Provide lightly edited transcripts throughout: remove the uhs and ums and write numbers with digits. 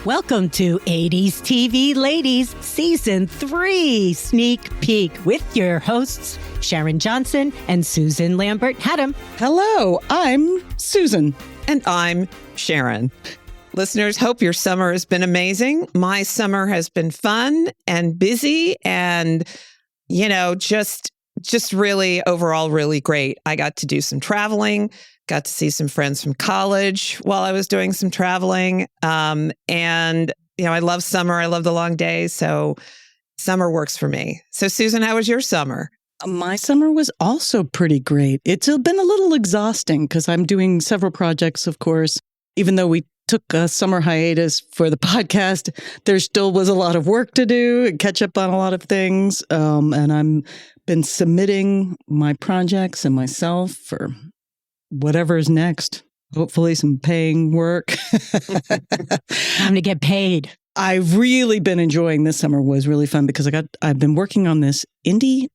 Welcome to 80s TV Ladies Season 3 Sneak Peek with your hosts, Sharon Johnson and Susan Lambert-Haddam. Hello, I'm Susan. And I'm Sharon. Listeners, hope your summer has been amazing. My summer has been fun and busy and, just really overall really great. I got to do some traveling, got to see some friends from college while I was doing some traveling. I love summer. I love the long days. So summer works for me. So Susan, how was your summer? My summer was also pretty great. It's been a little exhausting because I'm doing several projects, of course. Even though we took a summer hiatus for the podcast, there still was a lot of work to do and catch up on a lot of things. And I'm been submitting my projects and myself for whatever is next. Hopefully some paying work. Time to get paid. I've really been enjoying this summer. Was really fun because I've been working on this indie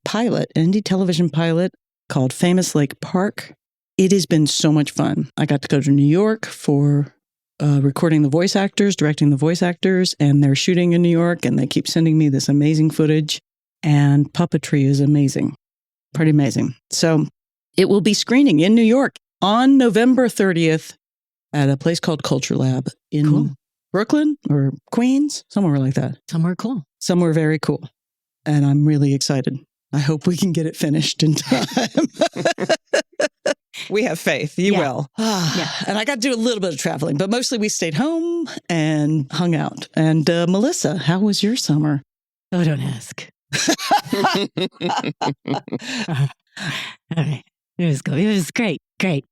television pilot called Famous Lake Park. It has been so much fun. I got to go to New York for recording the voice actors, directing the voice actors, and they're shooting in New York, and they keep sending me this amazing footage. And puppetry is amazing, pretty amazing. So it will be screening in New York on November 30th at a place called Culture Lab in Brooklyn or Queens, somewhere like that. Somewhere cool. Somewhere very cool. And I'm really excited. I hope we can get it finished in time. We have faith. You will. Yeah. And I got to do a little bit of traveling, but mostly we stayed home and hung out. And Melissa, how was your summer? Oh, don't ask. All right. It was good. It was great. Great.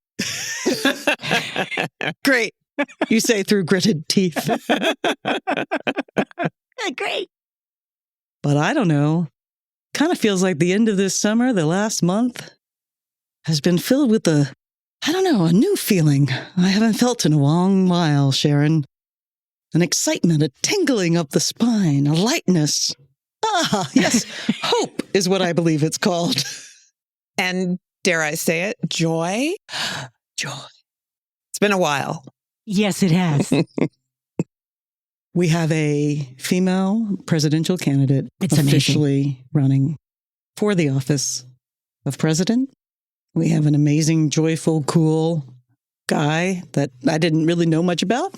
Great. You say through gritted teeth. Great. But I don't know. Kind of feels like the end of this summer, the last month, has been filled with a new feeling I haven't felt in a long while, Sharon. An excitement, a tingling up the spine, a lightness. Ah, yes, hope is what I believe it's called. And dare I say it, joy? Joy. It's been a while. Yes, it has. We have a female presidential candidate officially running for the office of president. We have an amazing, joyful, cool guy that I didn't really know much about,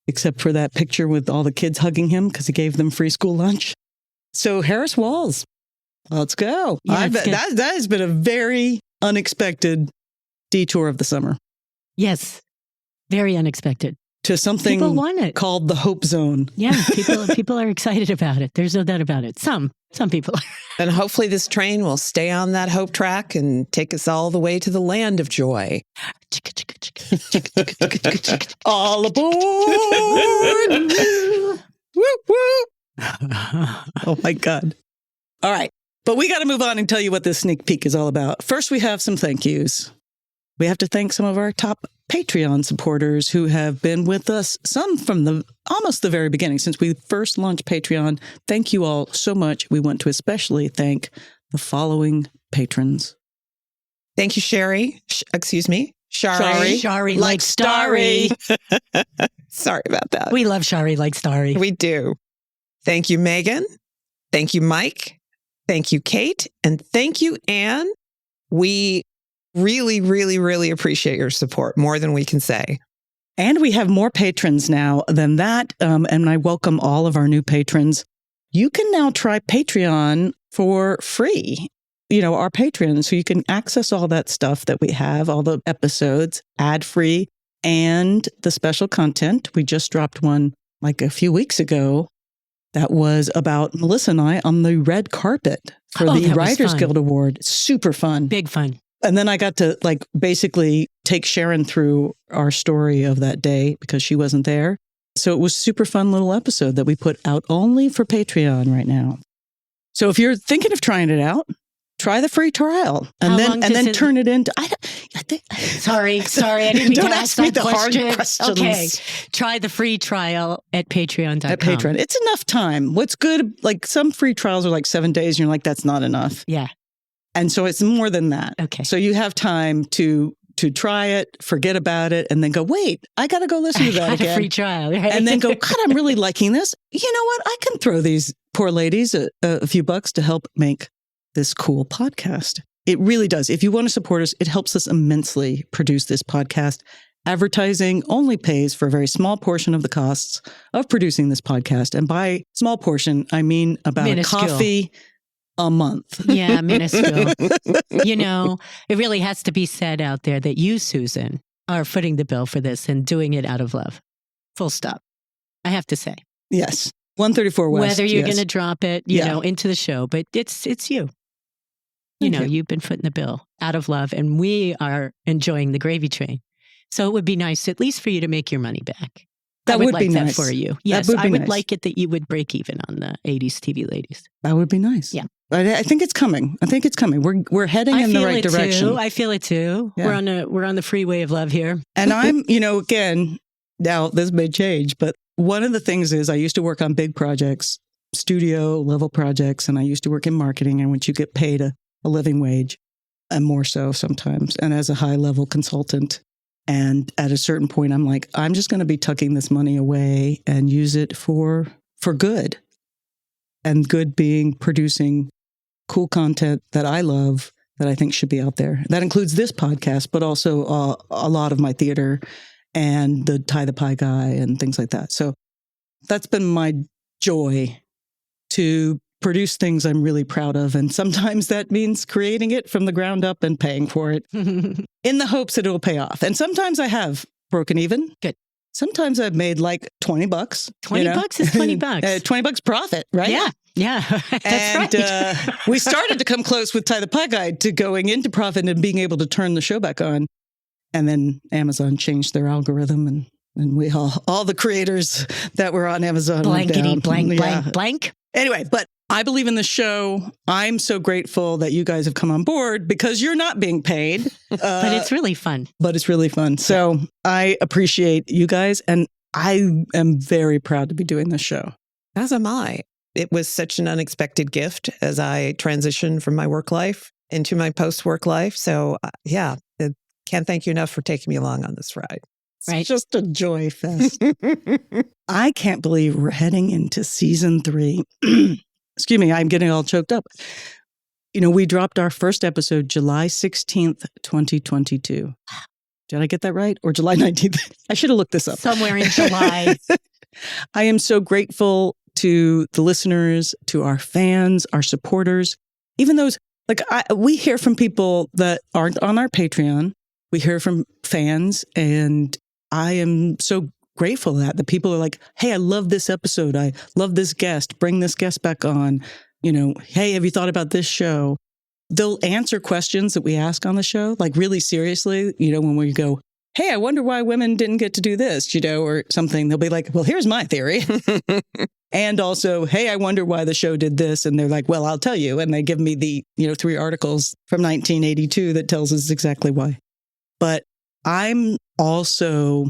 except for that picture with all the kids hugging him because he gave them free school lunch. So Harris Walls, let's go. Yeah, that has been a very unexpected detour of the summer. Yes, very unexpected. To something People want it. Called the Hope Zone. Yeah, people are excited about it. There's no doubt about it. Some people are. And hopefully this train will stay on that hope track and take us all the way to the land of joy. All aboard! Woo, woo. Oh my God. All right. But we got to move on and tell you what this sneak peek is all about. First, we have some thank yous. We have to thank some of our top Patreon supporters who have been with us, some from almost the very beginning, since we first launched Patreon. Thank you all so much. We want to especially thank the following patrons. Thank you, Shari. Shari like Starry. Sorry about that. We love Shari like Starry. We do. Thank you, Megan. Thank you, Mike. Thank you, Kate. And thank you, Anne. We really, really, really appreciate your support, more than we can say. And we have more patrons now than that. And I welcome all of our new patrons. You can now try Patreon for free. Our patrons, so you can access all that stuff that we have, all the episodes, ad-free, and the special content. We just dropped one like a few weeks ago that was about Melissa and I on the red carpet for the Writers Guild Award. Super fun. Big fun. And then I got to basically take Sharon through our story of that day because she wasn't there. So it was a super fun little episode that we put out only for Patreon right now. So if you're thinking of trying it out, try the free trial and then turn it into. Sorry, I didn't mean Don't to ask me the question. hard questions. Okay, try the free trial at patreon.com. At Patreon. It's enough time. What's good, some free trials are 7 days and you're like, that's not enough. Yeah. And so it's more than that. Okay. So you have time to to try it, forget about it, and then go, wait, I got to go listen to that Had again. a free trial, right? And then go, God, I'm really liking this. You know what? I can throw these poor ladies a few bucks to help make this cool podcast. It really does. If you want to support us, it helps us immensely produce this podcast. Advertising only pays for a very small portion of the costs of producing this podcast. And by small portion, I mean about Minuscule. a coffee a month. Yeah, minuscule. You know, it really has to be said out there that you, Susan, are footing the bill for this and doing it out of love. Full stop. I have to say. Yes. 134 West. Whether you're yes. going to drop it, you know, into the show, but it's you. Thank You know, you. you've been footing the bill out of love, and we are enjoying the gravy train. So it would be nice, at least for you to make your money back. That I would would like be that nice. for you. That Yes, would be I would nice. like it that you would break even on the 80s TV ladies. That would be nice. Yeah. I think it's coming. We're heading in the right direction. I feel it too. Yeah. We're on the freeway of love here. And I'm, again, now this may change, but one of the things is I used to work on big projects, studio level projects, and I used to work in marketing, in which you get paid a living wage, and more so sometimes, and as a high level consultant. And at a certain point, I'm like, I'm just going to be tucking this money away and use it for good. And good being producing cool content that I love, that I think should be out there. That includes this podcast, but also a lot of my theater and the Tie the Pie guy and things like that. So that's been my joy, to produce things I'm really proud of. And sometimes that means creating it from the ground up and paying for it in the hopes that it will pay off. And sometimes I have broken even. Good. Sometimes I've made like $20. 20 bucks is 20 bucks. $20 profit, right? Yeah. Yeah. That's And right. we started to come close with Tie the Pie Guide to going into profit and being able to turn the show back on. And then Amazon changed their algorithm, and we all the creators that were on Amazon went Blankety down. blank, Yeah. blank, blank. Anyway, but I believe in the show. I'm so grateful that you guys have come on board, because you're not being paid. But it's really fun. But it's really fun. So I appreciate you guys, and I am very proud to be doing this show. As am I. It was such an unexpected gift as I transitioned from my work life into my post-work life. So can't thank you enough for taking me along on this ride. Right. It's just a joy fest. I can't believe we're heading into season 3. Excuse me, I'm getting all choked up. We dropped our first episode July 16th, 2022. Did I get that right? Or July 19th? I should have looked this up. Somewhere in July. I am so grateful to the listeners, to our fans, our supporters, even those, we hear from people that aren't on our Patreon. We hear from fans, and I am so grateful that the people are like, hey, I love this episode. I love this guest. Bring this guest back on. Hey, have you thought about this show? They'll answer questions that we ask on the show, like really seriously, when we go, hey, I wonder why women didn't get to do this, or something. They'll be like, well, here's my theory. And also, hey, I wonder why the show did this. And they're like, well, I'll tell you. And they give me the, 3 articles from 1982 that tells us exactly why. But I'm also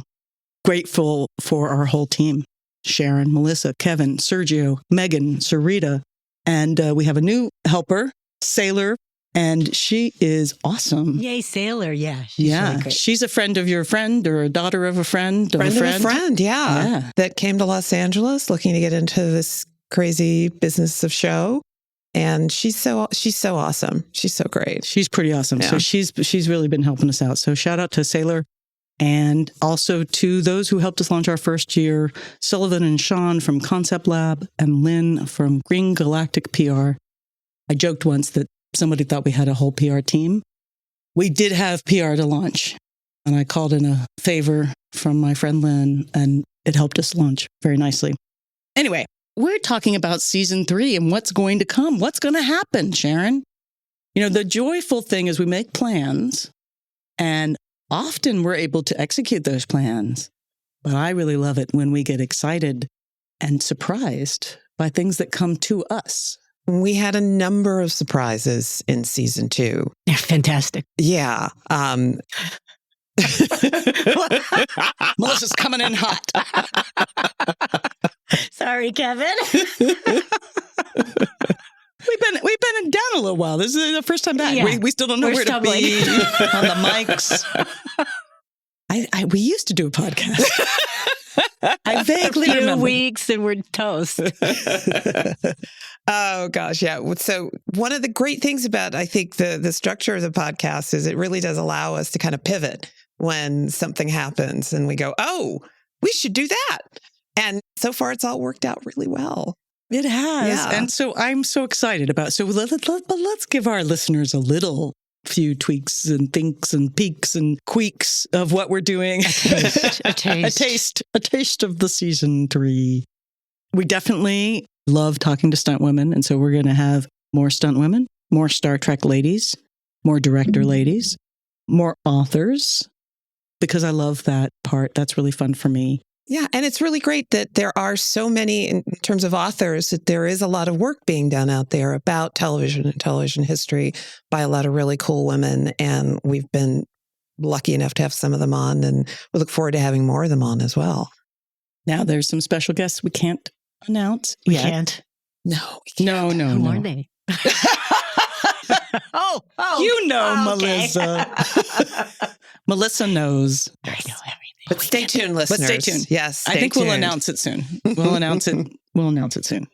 grateful for our whole team: Sharon, Melissa, Kevin, Sergio, Megan, Sarita. And we have a new helper, Sailor, and she is awesome. Yay, Sailor. Yeah. She's really great. She's a friend of your friend, or a daughter of a friend of a friend. Yeah. That came to Los Angeles looking to get into this crazy business of show. And she's so awesome. She's so great. She's pretty awesome. Yeah. So she's really been helping us out. So shout out to Sailor, and also to those who helped us launch our first year: Sullivan and Sean from Concept Lab, and Lynn from Green Galactic PR. I joked once that somebody thought we had a whole PR team. We did have PR to launch, and I called in a favor from my friend Lynn, and it helped us launch very nicely. Anyway, we're talking about season 3 and what's going to come. What's going to happen, Sharon? The joyful thing is we make plans, and often we're able to execute those plans. But I really love it when we get excited and surprised by things that come to us. We had a number of surprises in season 2. They're fantastic. Yeah. Melissa's coming in hot. Sorry, Kevin. We've been down a little while. This is the first time back. Yeah. We still don't know We're where stumbling. to be on the mics. We used to do a podcast. I vaguely a few remember. weeks and we're toast. Oh gosh, yeah. So one of the great things about, I think, the structure of the podcast is it really does allow us to kind of pivot when something happens and we go, oh, we should do that. And so far it's all worked out really well. It has. Yeah. And so I'm so excited about it. So let's give our listeners a little few tweaks and thinks and peaks and queeks of what we're doing. A taste. A taste of the season 3. We definitely love talking to stunt women. And so we're going to have more stunt women, more Star Trek ladies, more director ladies, more authors, because I love that part. That's really fun for me. Yeah. And it's really great that there are so many, in terms of authors, that there is a lot of work being done out there about television and television history by a lot of really cool women. And we've been lucky enough to have some of them on, and we look forward to having more of them on as well. Now there's some special guests we can't announce We yet. can't. No, we can't. No. Who are they? oh, You know, okay. Melissa. Melissa knows. I know everything. But stay tuned, listeners. But stay tuned. Yes, I think we'll tuned. announce it soon. We'll announce it. We'll announce it soon.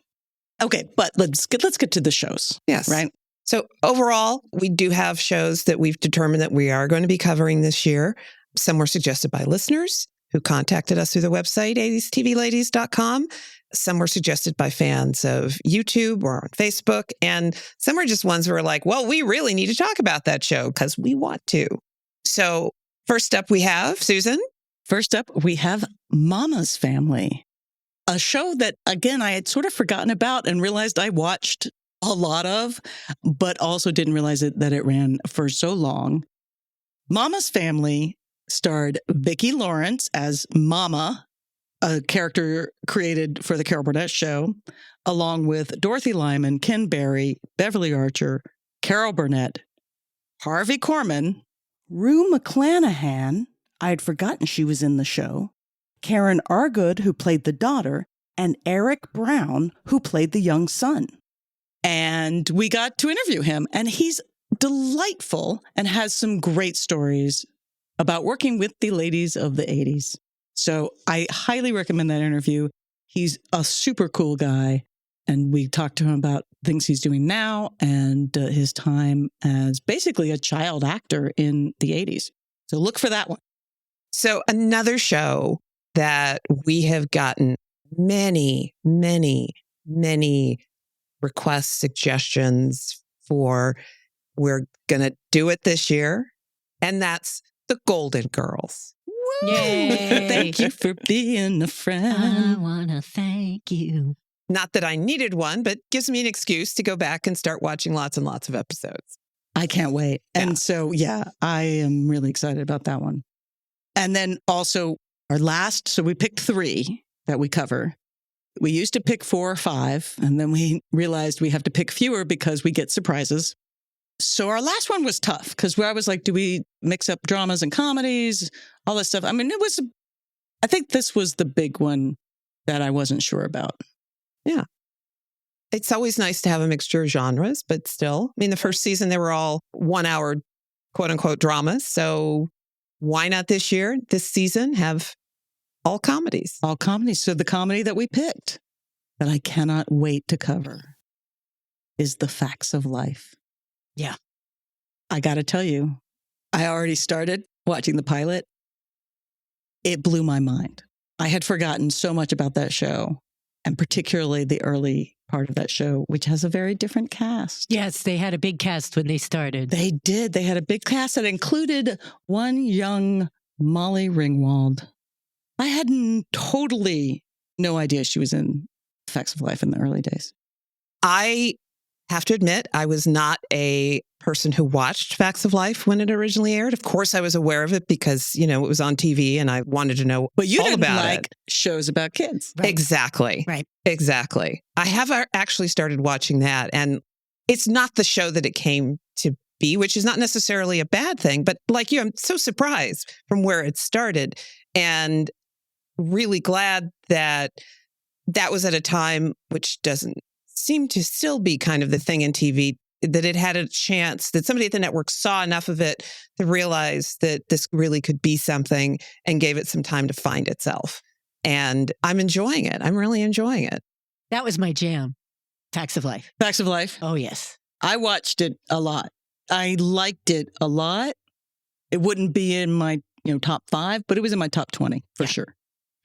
Okay, but let's get to the shows. Yes. Right. So overall, we do have shows that we've determined that we are going to be covering this year. Some were suggested by listeners who contacted us through the website, 80stvladies.com. Some were suggested by fans of YouTube or on Facebook. And some are just ones who are like, well, we really need to talk about that show because we want to. So first up we have, Susan. First up, we have Mama's Family, a show that, again, I had sort of forgotten about and realized I watched a lot of, but also didn't realize that it ran for so long. Mama's Family starred Vickie Lawrence as Mama, a character created for the Carol Burnett Show, along with Dorothy Lyman, Ken Berry, Beverly Archer, Carol Burnett, Harvey Korman, Rue McClanahan, I'd forgotten she was in the show, Karen Argood, who played the daughter, and Eric Brown, who played the young son. And we got to interview him, and he's delightful and has some great stories about working with the ladies of the 80s. So I highly recommend that interview. He's a super cool guy, and we talked to him about things he's doing now and his time as basically a child actor in the 80s. So look for that one. So another show that we have gotten many requests, suggestions for, we're going to do it this year. And that's The Golden Girls. Yay. Thank you for being a I friend. want to thank you. Not that I needed one, but gives me an excuse to go back and start watching lots and lots of episodes. I can't wait. Yeah. And so, yeah, I am really excited about that one. And then also our last, so we picked 3 that we cover. We used to pick 4 or 5, and then we realized we have to pick fewer because we get surprises. So our last one was tough because I was like, do we mix up dramas and comedies, all this stuff? I mean, I think this was the big one that I wasn't sure about. Yeah. It's always nice to have a mixture of genres, but still, I mean, the first season, they were all 1 hour, quote unquote, dramas. So why not this year, this season, have all comedies? All comedies. So the comedy that we picked that I cannot wait to cover is The Facts of Life. Yeah. I got to tell you, I already started watching the pilot. It blew my mind. I had forgotten so much about that show, and particularly the early part of that show, which has a very different cast. Yes, they had a big cast when they started. They did. They had a big cast that included one young Molly Ringwald. I had totally no idea she was in Facts of Life in the early days. I have to admit, I was not a person who watched Facts of Life when it originally aired. Of course, I was aware of it because, it was on TV and I wanted to know But you all didn't about like it. shows about kids. Right. Exactly. Right. Exactly. I have actually started watching that, and it's not the show that it came to be, which is not necessarily a bad thing. But like you, I'm so surprised from where it started, and really glad that that was at a time which doesn't seemed to still be kind of the thing in TV, that it had a chance, that somebody at the network saw enough of it to realize that this really could be something and gave it some time to find itself. And I'm enjoying it. I'm really enjoying it. That was my jam. Facts of Life. Facts of Life. Oh, yes. I watched it a lot. I liked it a lot. It wouldn't be in my top 5, but it was in my top 20 for sure.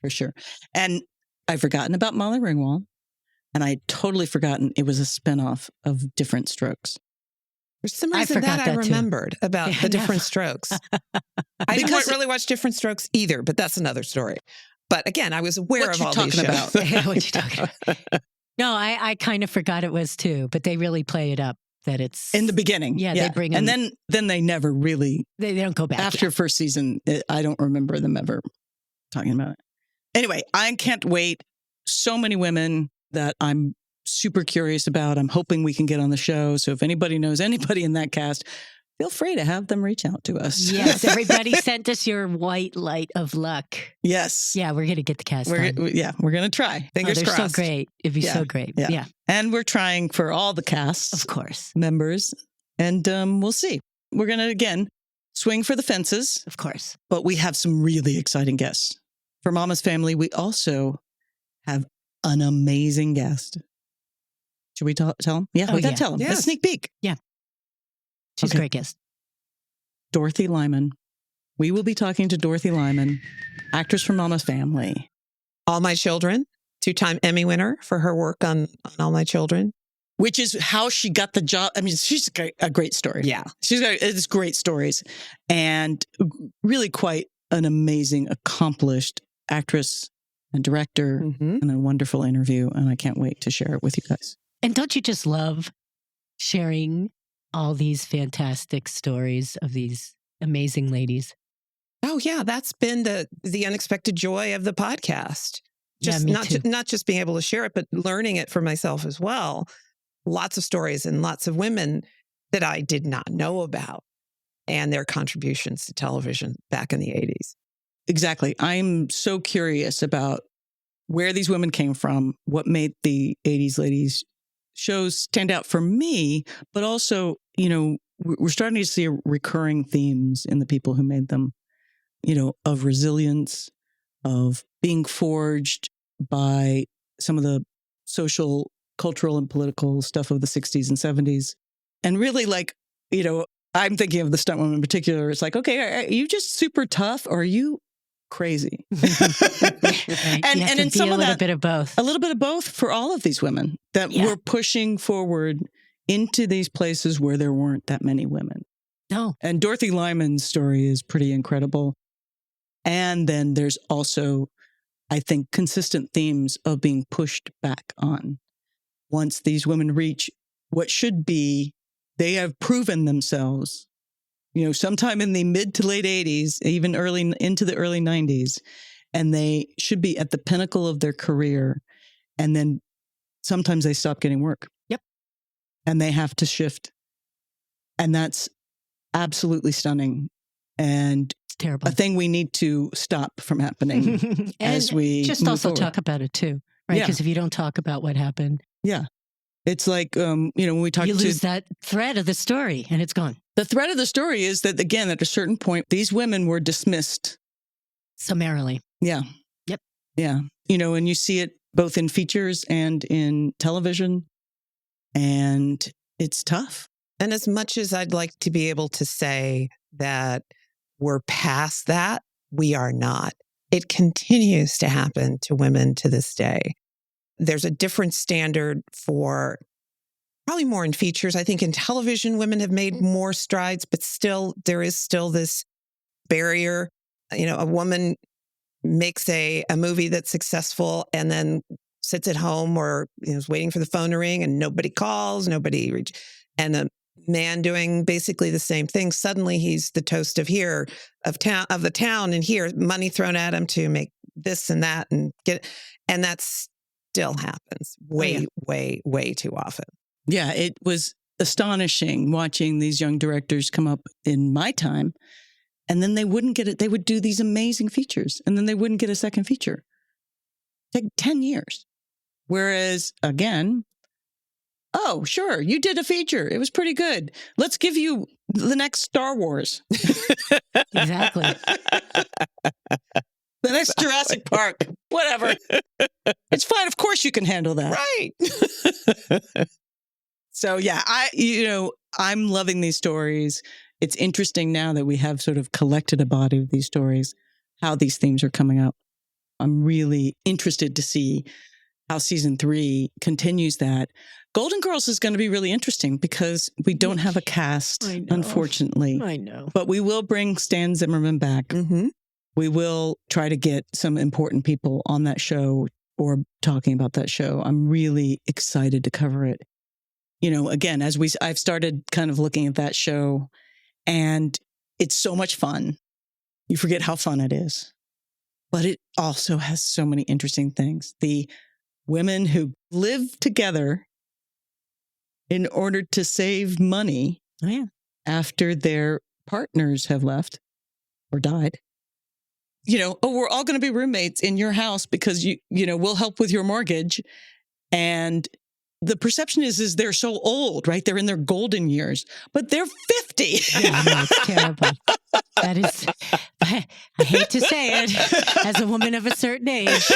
For sure. And I'd forgotten about Molly Ringwald. And I had totally forgotten it was a spinoff of Different Strokes. For some reason that I remembered about the Different Strokes. I didn't really watch Different Strokes either, but that's another story. But again, I was aware of all these shows. What you talking about? No, I kind of forgot it was too, but they really play it up that it's in the beginning. Yeah, they bring and then they never really they don't go back after first season. I don't remember them ever talking about it. Anyway, I can't wait. So many women that I'm super curious about. I'm hoping we can get on the show. So if anybody knows anybody in that cast, feel free to have them reach out to us. Yes, everybody sent us your white light of luck. Yes. Yeah, we're going to get the cast on. We're going to try. Fingers crossed. They're so great. It'd be so great. Yeah. And we're trying for all the cast. Of course. Members. And we'll see. We're going to, again, swing for the fences. Of course. But we have some really exciting guests. For Mama's Family, we also have an amazing guest. Should we tell them? Yeah, we got to tell them. Yes. A sneak peek. Yeah. She's a great guest. Dorothy Lyman. We will be talking to Dorothy Lyman, actress from Mama's Family. All My Children, 2-time Emmy winner for her work on All My Children. Which is how she got the job. I mean, she's a great story. Yeah. It's great stories. And really quite an amazing, accomplished actress and director, and a wonderful interview. And I can't wait to share it with you guys. And don't you just love sharing all these fantastic stories of these amazing ladies? Oh, yeah. That's been the unexpected joy of the podcast. Just not just being able to share it, but learning it for myself as well. Lots of stories and lots of women that I did not know about and their contributions to television back in the 80s. Exactly. I'm so curious about where these women came from, what made the 80s ladies shows stand out for me, but also, we're starting to see recurring themes in the people who made them, of resilience, of being forged by some of the social, cultural, and political stuff of the 60s and 70s. And really, I'm thinking of the stunt woman in particular. It's like, okay, are you just super tough or are you crazy? and in some of that, a little bit of both for all of these women that were pushing forward into these places where there weren't that many women. No. And Dorothy Lyman's story is pretty incredible. And then there's also, I think, consistent themes of being pushed back on. Once these women reach what should be, they have proven themselves, sometime in the mid to late 80s, even early into the early 90s, and they should be at the pinnacle of their career. And then sometimes they stop getting work. Yep. And they have to shift. And that's absolutely stunning. And it's terrible. A thing we need to stop from happening as we just move also forward. Talk about it too, right? Because if you don't talk about what happened. Yeah. It's like, when we talk you lose that thread of the story and it's gone. The thread of the story is that, again, at a certain point, these women were dismissed. Summarily. Yeah. Yep. Yeah. And you see it both in features and in television. And it's tough. And as much as I'd like to be able to say that we're past that, we are not. It continues to happen to women to this day. There's a different standard for probably more in features. I think in television, women have made more strides, but still, there is still this barrier. A woman makes a movie that's successful and then sits at home or is waiting for the phone to ring and nobody calls, and a man doing basically the same thing. Suddenly he's the toast of the town, and here money thrown at him to make this and that and that still happens way too often. Yeah, it was astonishing watching these young directors come up in my time, and then they wouldn't get it. They would do these amazing features, and then they wouldn't get a second feature. Take 10 years. Whereas, again, Oh, sure. You did a feature. It was pretty good. Let's give you the next Star Wars. Exactly. The next Jurassic Park. Whatever. It's fine. Of course you can handle that. Right. So yeah, I'm loving these stories. It's interesting now that we have sort of collected a body of these stories, how these themes are coming up. I'm really interested to see how season 3 continues that. Golden Girls is going to be really interesting because we don't have a cast, unfortunately. I know. But we will bring Stan Zimmerman back. Mm-hmm. We will try to get some important people on that show or talking about that show. I'm really excited to cover it. Again, I've started kind of looking at that show, and it's so much fun. You forget how fun it is. But it also has so many interesting things. The women who live together in order to save money after their partners have left or died. We're all going to be roommates in your house because we'll help with your mortgage. And the perception is they're so old, right? They're in their golden years, but they're 50. Yeah, no, it's terrible. That is, I hate to say it, as a woman of a certain age,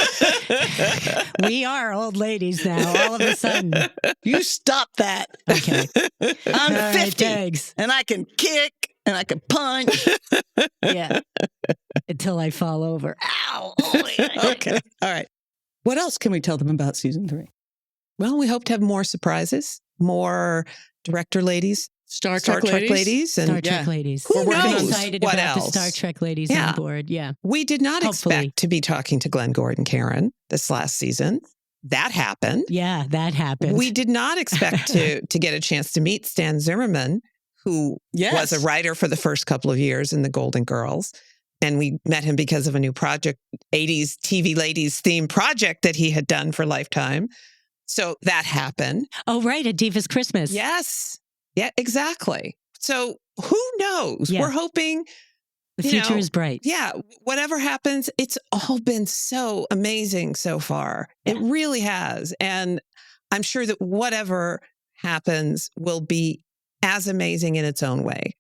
we are old ladies now, all of a sudden. You stop that. Okay. I'm All 50 right, thanks. and I can kick and I can punch. Yeah. Until I fall over. Ow. Oh, yeah. Okay. All right. What else can we tell them about season 3? Well, we hope to have more surprises, more director ladies, Star Trek ladies. And Star Trek ladies. Who We're knows excited what about else? the Star Trek ladies Yeah. on board. Yeah. we did not Hopefully. expect to be talking to Glenn Gordon Karen this last season. That happened. Yeah, that happened. We did not expect to get a chance to meet Stan Zimmerman, who was a writer for the first couple of years in The Golden Girls. And we met him because of a new project, 80s TV ladies theme project that he had done for Lifetime. So that happened. Oh, right. A Divas Christmas. Yes. Yeah, exactly. So who knows? Yeah. We're hoping. The future is bright. Yeah. Whatever happens, it's all been so amazing so far. Yeah. It really has. And I'm sure that whatever happens will be as amazing in its own way.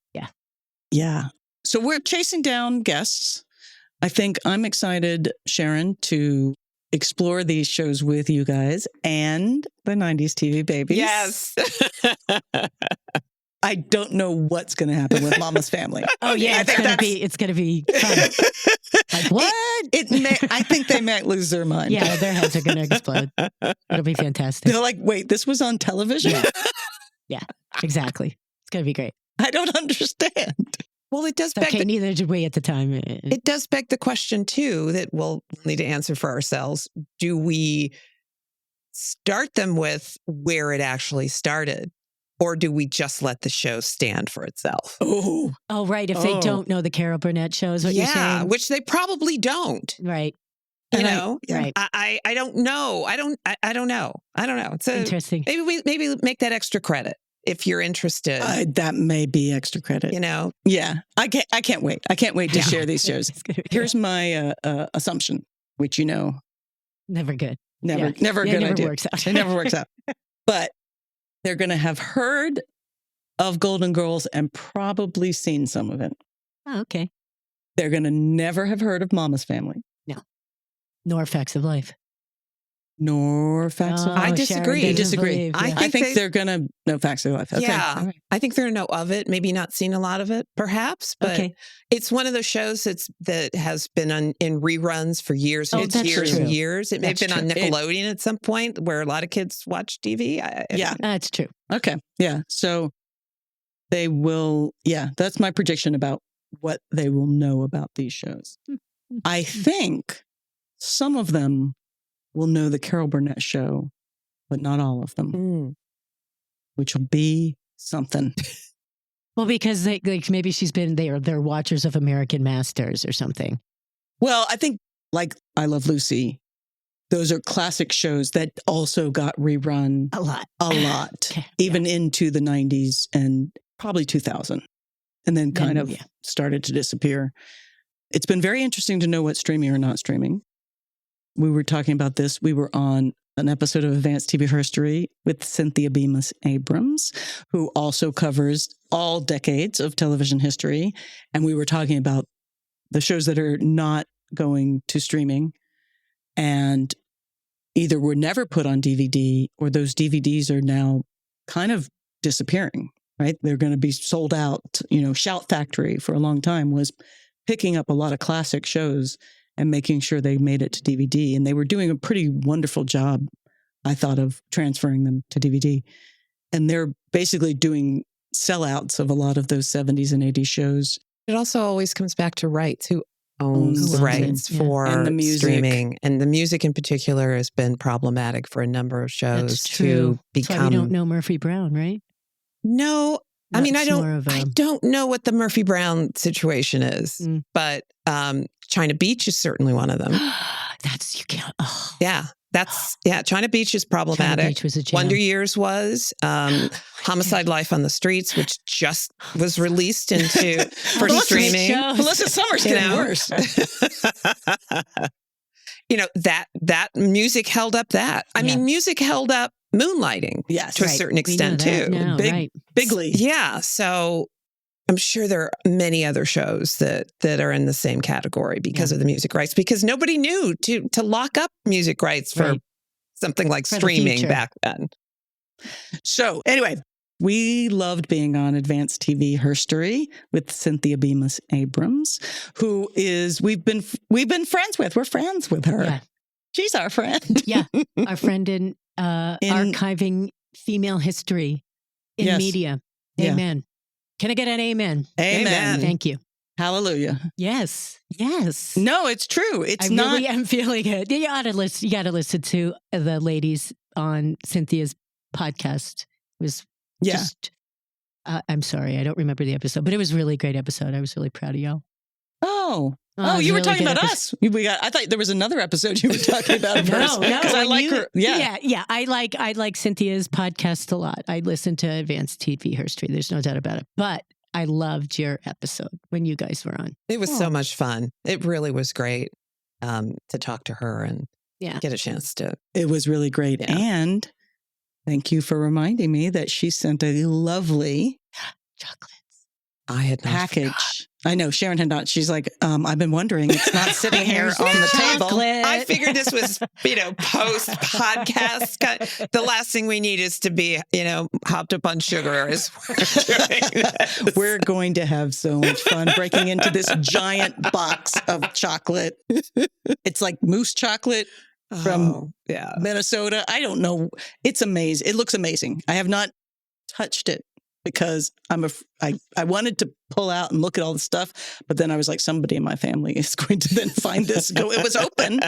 Yeah. So we're chasing down guests. I think I'm excited, Sharon, to explore these shows with you guys and the 90s TV babies. Yes. I don't know what's going to happen with Mama's Family. Oh, yeah. It's going to be fun. Like, what? I think they might lose their mind. Yeah, their heads are going to explode. It'll be fantastic. They're like, wait, this was on television? Yeah, exactly. It's going to be great. I don't understand. Well, it does It's okay, neither did we at the time. It does beg the question, too, that we'll need to answer for ourselves. Do we start them with where it actually started? Or do we just let the show stand for itself? Oh, right. If they don't know the Carol Burnett show is what you're saying. Yeah, which they probably don't. Right. You know? Right. I don't know. I don't know. It's Interesting. Maybe make that extra credit if you're interested. that may be extra credit. Yeah. I can't wait. I can't wait to share these shows. Here's my assumption, which never good. Never good never idea. Works out. It never works out. But they're going to have heard of Golden Girls and probably seen some of it. Oh, okay. They're going to never have heard of Mama's Family. No. Nor Facts of Life. Nor Facts of Life. I disagree. Sharon You disagree. believe, I think they're going to know Facts of Life. Okay. Yeah. All right. I think they're going to know of it. Maybe not seen a lot of it, perhaps. But it's one of those shows that has been in reruns for years and years and years. It may have been on Nickelodeon at some point where a lot of kids watch TV. That's true. Okay. Yeah. So they will. Yeah. That's my prediction about what they will know about these shows. I think some of them will know the Carol Burnett show, but not all of them, which will be something. Well, because maybe she's been there. They're watchers of American Masters or something. Well, I think like I Love Lucy, those are classic shows that also got rerun a lot, even into the 90s and probably 2000, and then kind of started to disappear. It's been very interesting to know what's streaming or not streaming. We were talking about this. We were on an episode of Advanced TV History with Cynthia Bemis Abrams, who also covers all decades of television history. And we were talking about the shows that are not going to streaming and either were never put on DVD or those DVDs are now kind of disappearing, right? They're going to be sold out. Shout Factory for a long time was picking up a lot of classic shows and making sure they made it to DVD. And they were doing a pretty wonderful job, I thought, of transferring them to DVD. And they're basically doing sellouts of a lot of those 70s and 80s shows. It also always comes back to rights. Who owns the rights for and the music. Streaming? And the music in particular has been problematic for a number of shows. That's true. To become. That's why we don't know Murphy Brown, right? No, I mean, I more of a- don't know what the Murphy Brown situation is, but China Beach is certainly one of them. That's, you can't. Oh. Yeah. China Beach is problematic. China Beach was a jam. Wonder Years was Homicide: Life on the Streets, which just was released for streaming. Melissa Summers getting worse. That music held up that. I mean, music held up Moonlighting to a certain extent too. Now, Bigly. Yeah. So I'm sure there are many other shows that are in the same category because of the music rights, because nobody knew to lock up music rights for something like for streaming back then. So anyway, we loved being on Advanced TV History with Cynthia Bemis Abrams, who is we've been friends with. We're friends with her. Yeah. She's our friend. Yeah, our friend in archiving female history in media. Amen. Yeah. Can I get an amen? Amen. Thank you. Hallelujah. Yes. No, it's true. I really am feeling it. You got to listen to the ladies on Cynthia's podcast. It was just, I'm sorry, I don't remember the episode, but it was a really great episode. I was really proud of y'all. Oh, you were talking about us. I thought there was another episode you were talking about. No, because I like her. Yeah. I like Cynthia's podcast a lot. I listen to Advanced TV History. There's no doubt about it. But I loved your episode when you guys were on. It was so much fun. It really was great to talk to her and get a chance to. It was really great. Yeah. And thank you for reminding me that she sent a lovely chocolates. I had not package. Forgot. I know Sharon had not. She's like, I've been wondering. It's not sitting here on the table. I figured this was, post podcast. The last thing we need is to be, hopped up on sugar as we're doing this. We're going to have so much fun breaking into this giant box of chocolate. It's like mousse chocolate from Minnesota. I don't know. It's amazing. It looks amazing. I have not touched it, because I wanted to pull out and look at all the stuff, but then I was like, somebody in my family is going to then find this. It was open.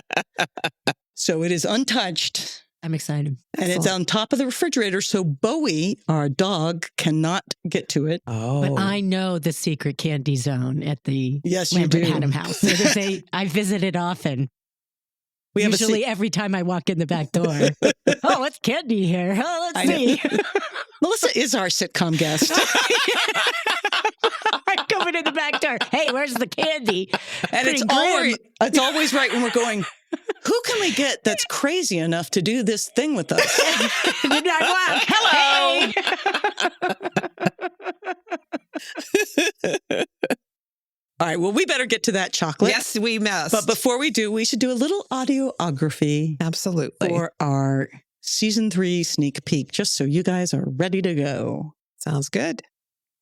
So it is untouched. I'm excited. And it's on top of the refrigerator, so Bowie, our dog, cannot get to it. Oh. But I know the secret candy zone at the Lambert Haddam house. I visit it often. We Usually every time I walk in the back door. Oh, what's candy here? Oh, let's see. Melissa is our sitcom guest. I'm coming in the back door. Hey, where's the candy? And it's always right when we're going, who can we get that's crazy enough to do this thing with us? Hello. Hey. All right, well, we better get to that chocolate. Yes, we must. But before we do, we should do a little audiography. Absolutely. For our season 3 sneak peek, just so you guys are ready to go. Sounds good.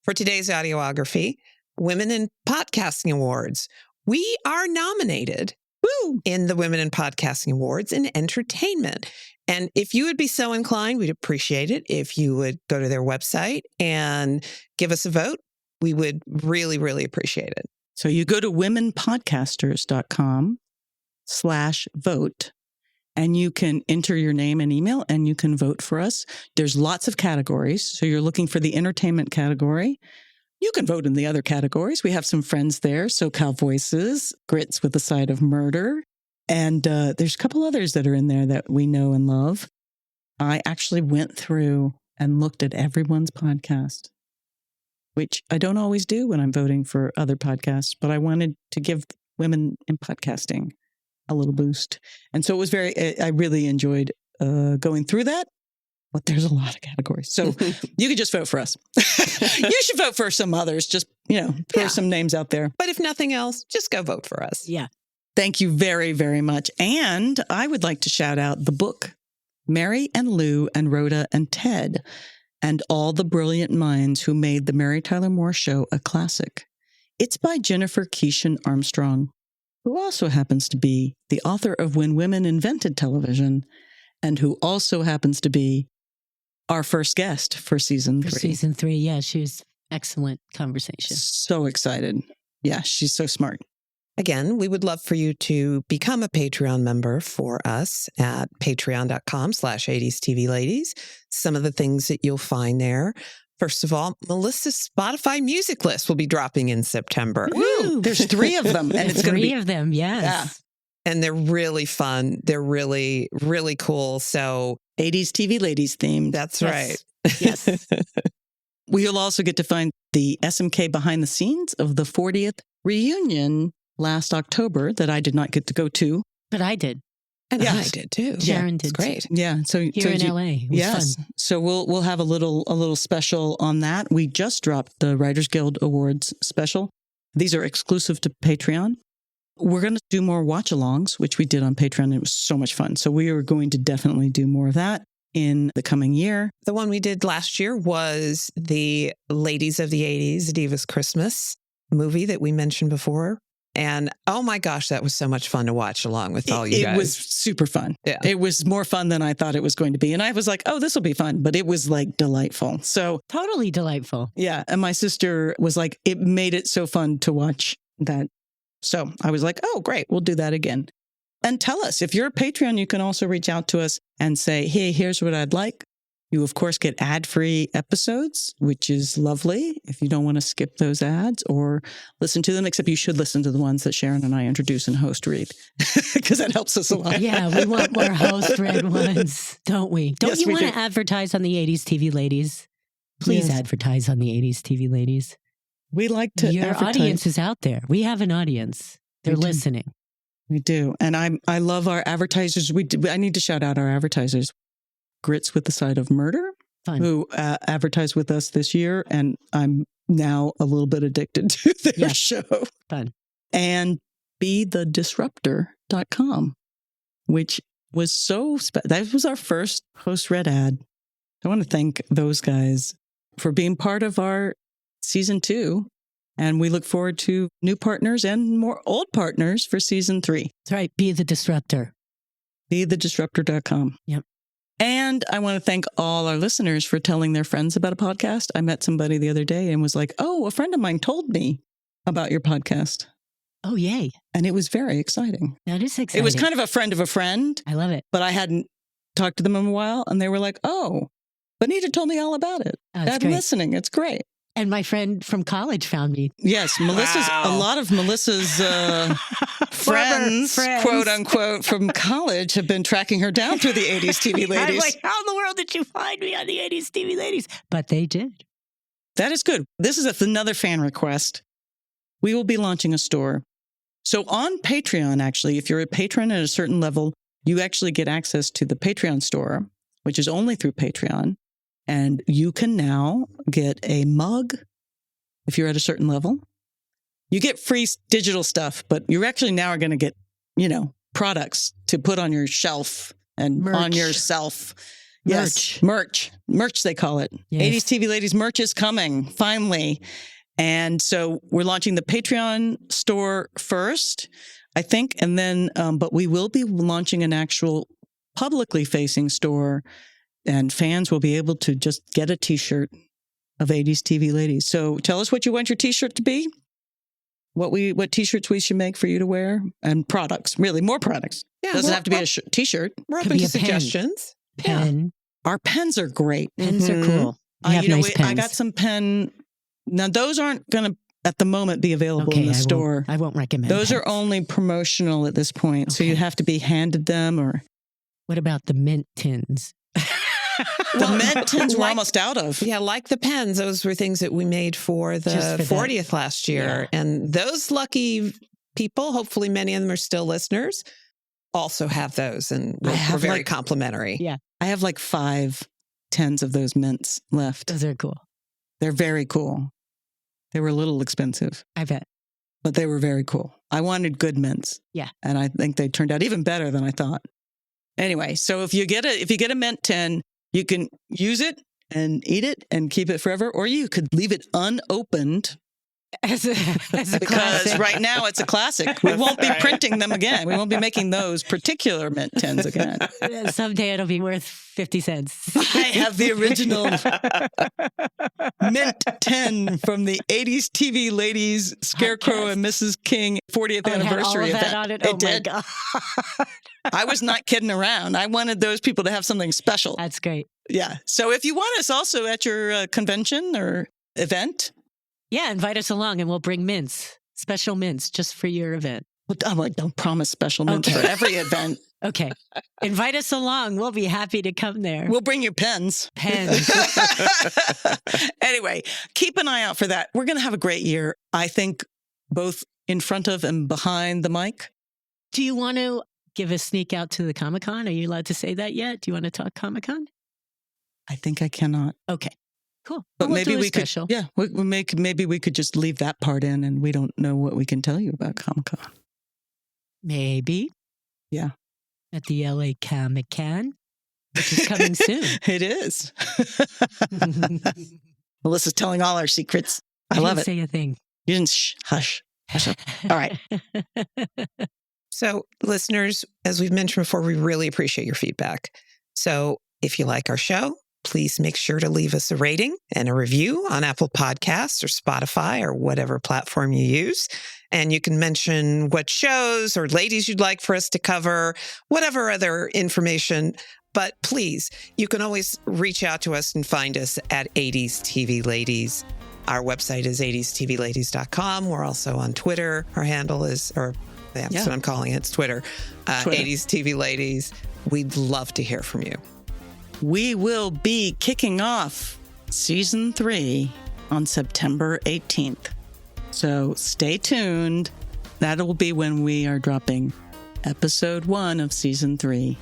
For today's audiography, Women in Podcasting Awards. We are nominated in the Women in Podcasting Awards in entertainment. And if you would be so inclined, we'd appreciate it if you would go to their website and give us a vote. We would really, really appreciate it. So you go to womenpodcasters.com/vote and you can enter your name and email and you can vote for us. There's lots of categories. So you're looking for the entertainment category. You can vote in the other categories. We have some friends there. SoCal Voices, Grits with a Side of Murder. And there's a couple others that are in there that we know and love. I actually went through and looked at everyone's podcast, which I don't always do when I'm voting for other podcasts, but I wanted to give women in podcasting a little boost. And so it was I really enjoyed going through that. But there's a lot of categories. So you could just vote for us. You should vote for some others. Just, throw some names out there. But if nothing else, just go vote for us. Yeah. Thank you very, very much. And I would like to shout out the book, Mary and Lou and Rhoda and Ted, and all the brilliant minds who made the Mary Tyler Moore Show a classic. It's by Jennifer Keeshan Armstrong, who also happens to be the author of When Women Invented Television, and who also happens to be our first guest for season 3. For season 3, yeah, she was excellent conversation. So excited. Yeah, she's so smart. Again, we would love for you to become a Patreon member for us at patreon.com/80s TV Ladies. Some of the things that you'll find there. First of all, Melissa's Spotify music list will be dropping in September. Woo! There's 3 of them. And it's going to be 3 of them, yes. Yeah. And they're really fun. They're really, really cool. So 80s TV Ladies themed. that's Yes. right. Yes. We'll also get to find the SMK behind the scenes of the 40th reunion last October that I did not get to go to. But I did. And Yes. I did too. Sharon It's did. great. Yeah. So Here in LA. It was yes. fun. So we'll have a little special on that. We just dropped the Writers Guild Awards special. These are exclusive to Patreon. We're going to do more watch-alongs, which we did on Patreon. It was so much fun. So we are going to definitely do more of that in the coming year. The one we did last year was the Ladies of the 80s, Divas Christmas movie that we mentioned before. And oh my gosh, that was so much fun to watch along with all you guys. It was super fun. Yeah. It was more fun than I thought it was going to be. And I was like, oh, this will be fun. But it was like delightful. So Totally delightful. yeah. And my sister was like, it made it so fun to watch that. So I was like, oh, great. We'll do that again. And tell us, if you're a Patreon, you can also reach out to us and say, hey, here's what I'd like. You, of course, get ad-free episodes, which is lovely if you don't want to skip those ads or listen to them, except you should listen to the ones that Sharon and I introduce and host read, because that helps us a lot. Yeah, we want more host-read ones, don't we? Don't Yes, you we want do. to advertise on the 80s TV Ladies? Please Yes. advertise on the 80s TV Ladies. We like to Your advertise. audience is out there. We have an audience. They're We do. listening. We do. And I love our advertisers. I need to shout out our advertisers. Grits with the Side of Murder, Fun. who advertised with us this year. And I'm now a little bit addicted to their Yeah. show. Fun. And BeTheDisruptor.com, which was so that was our first host-read ad. I want to thank those guys for being part of our season 2. And we look forward to new partners and more old partners for season 3. That's right. Be the disruptor. BeTheDisruptor.com. Yep. And I want to thank all our listeners for telling their friends about a podcast. I met somebody the other day and was like, oh, a friend of mine told me about your podcast. Oh, yay. And it was very exciting. That is exciting. It was kind of a friend of a friend, I love it. but I hadn't talked to them in a while. And they were like, oh, Bonita told me all about it. Oh, that's I'm great. listening. It's great. And my friend from college found me. Yes, Melissa's Wow. a lot of Melissa's friends, quote unquote, from college have been tracking her down through the 80s TV I'm Ladies. like, how in the world did you find me on the 80s TV Ladies? But they did. That is good. This is another fan request. We will be launching a store. So on Patreon, actually, if you're a patron at a certain level, you actually get access to the Patreon store, which is only through Patreon. And you can now get a mug if you're at a certain level. You get free digital stuff, but you actually now are going to get, products to put on your shelf and Merch. on yourself. Yes, merch, they call it. Yes. 80s TV Ladies merch is coming finally. And so we're launching the Patreon store first, I think. And then, but we will be launching an actual publicly facing store, and fans will be able to just get a t-shirt of 80s TV Ladies. So tell us what you want your t-shirt to be, what t-shirts we should make for you to wear, and products, really more products. Yeah, Doesn't have to be a t-shirt. We're Could open be to a pen. suggestions. Pen. Our pens are great. Pens are Mhm. cool. We have nice pens. I got some pen. Now those aren't going to at the moment be available Okay, in the store. I won't recommend Those are pens. only promotional at this point. So you Okay. have to be handed them, or What about the mint tins? the mint tins we're like- almost out of. Yeah, like the pens, those were things that we made for the Just for that. 40th last year. And those lucky people, hopefully many of them are still listeners, also have those, and we're very complimentary. Yeah. I have like 5 tens of those mints left. Those are cool. They're very cool. They were a little expensive, I bet. but they were very cool. I wanted good mints. Yeah. And I think they turned out even better than I thought. Anyway, so if you get a mint tin, you can use it and eat it and keep it forever, or you could leave it unopened. As a Because classic. right now it's a classic. We won't be printing them again. We won't be making those particular mint tins again. Someday it'll be worth 50 cents. I have the original mint 10 from the 80s TV Ladies Scarecrow and Mrs. King 40th anniversary event. event. On it. Oh my did. God. I was not kidding around. I wanted those people to have something special. That's great. Yeah. So if you want us also at your convention or event. Yeah, invite us along and we'll bring mints, special mints just for your event. Don't promise special mints for every event. Okay. Invite us along. We'll be happy to come there. We'll bring you pens. Pens. Anyway, keep an eye out for that. We're going to have a great year, I think, both in front of and behind the mic. Do you want to give a sneak out to the Comic-Con? Are you allowed to say that yet? Do you want to talk Comic-Con? I think I cannot. Okay. Cool. But We'll maybe do a we special. could. Yeah, maybe we could just leave that part in, and we don't know what we can tell you about Comic-Con. Maybe. Yeah. At the LA Comic-Con, which is coming soon. It is. Melissa's telling all our secrets. I love it. Say a thing. You didn't hush up. All right. So, listeners, as we've mentioned before, we really appreciate your feedback. So, if you like our show, please make sure to leave us a rating and a review on Apple Podcasts or Spotify or whatever platform you use. And you can mention what shows or ladies you'd like for us to cover, whatever other information. But please, you can always reach out to us and find us at 80s TV Ladies. Our website is 80stvladies.com. We're also on Twitter. Our handle is, that's what I'm calling it. It's Twitter. 80s TV Ladies. We'd love to hear from you. We will be kicking off season 3 on September 18th. So stay tuned. That'll be when we are dropping episode 1 of season 3.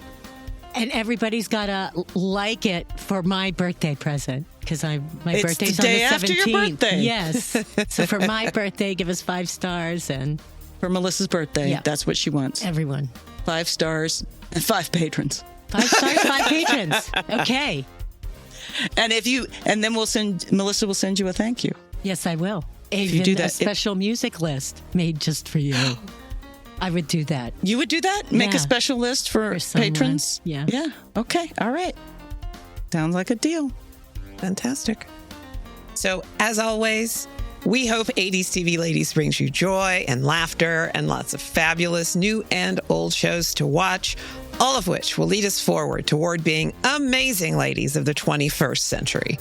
And everybody's got to like it for my birthday present because my birthday's the day on the 17th. after your birthday. Yes. So for my birthday, give us 5 stars and For Melissa's birthday, that's what she wants. everyone. 5 stars and 5 patrons. 5 stars, 5 patrons. Okay. And then Melissa will send you a thank you. Yes, I will. you Even do that, a special music list made just for you. I would do that. You would do that? Make Yeah. a special list for someone. patrons? Yeah. Yeah. Okay. All right. Sounds like a deal. Fantastic. So, as always, we hope 80s TV Ladies brings you joy and laughter and lots of fabulous new and old shows to watch, all of which will lead us forward toward being amazing ladies of the 21st century.